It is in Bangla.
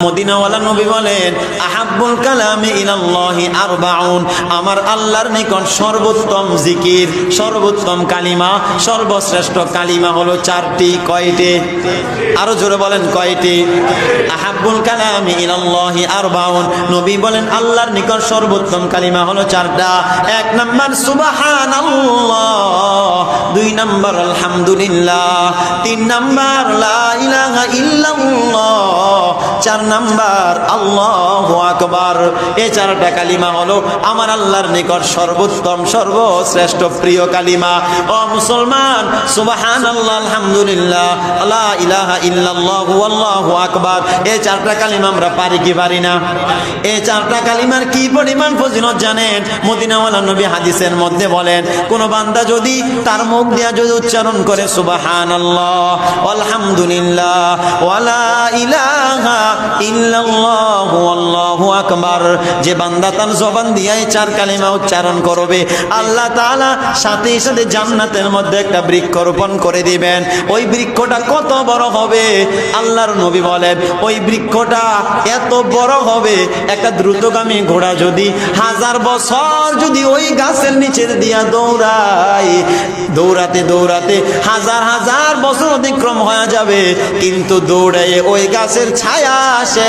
মদিনাওয়ালা নবী বলেন আহাব্বুল কালামি ইলাল্লাহি আরবাউন, আমার আল্লাহর নিকট সর্বোত্তম জিকির, সর্বোত্তম কালিমা, সর্বশ্রেষ্ঠ কালিমা হলো চারটি। কয়টি? আরো জোরে বলেন কয়টি? আহাব্বুল কালামি ইলাল্লাহি আরবাউন, নবী বলেন আল্লাহর নিকট সর্বোত্তম কালিমা হলো চারটা। এক নাম্বার সুবহানাল্লাহ, দুই নাম্বার আলহামদুলিল্লাহ, তিন নাম্বার লা ইলাহা ইল্লাল্লাহ, চার নাম্বার আল্লাহু আকবার। এই চারটা কালিমা হলো আমার আল্লাহর নিকট সর্বোত্তম সর্বশ্রেষ্ঠ প্রিয় কালিমা। ও মুসলমান, সুবহানাল্লাহ, আলহামদুলিল্লাহ, লা ইলাহা ইল্লাল্লাহ, আল্লাহু আকবার, এই চারটা কালিমা আমরা পারি কি পারি না? এই চারটা কালিমার কি পরিমাণ ফজিলত জানেন? মদিনাওয়ালা নবী হাদিসের মধ্যে বলেন কোন বান্দা যদি তার মুখ দিয়ে যদি উচ্চারণ করে সুবহানাল্লাহ, আলহামদুলিল্লাহ, ওয়ালা ইলাহা ইল্লাল্লাহু আল্লাহু আকবার, যে বান্দা তার জবান দিয়ে এই চার কালিমা উচ্চারণ করবে, আল্লাহ তাআলা সাথে সাথে জান্নাতের মধ্যে একটা বৃক্ষ রোপণ করে দিবেন। ওই বৃক্ষটা কত বড় হবে? আল্লাহর নবী বলেন ওই বৃক্ষটা এত বড় হবে, একটা দ্রুতগামী ঘোড়া যদি 1000 বছর যদি ওই গাছের নিচে দিয়া দৌড়ায়, দৌড়াতে দৌড়াতে হাজার হাজার বছর অতিক্রম হয়ে যাবে, কিন্তু দৌড়ে ওই গাছের ছায়া আসে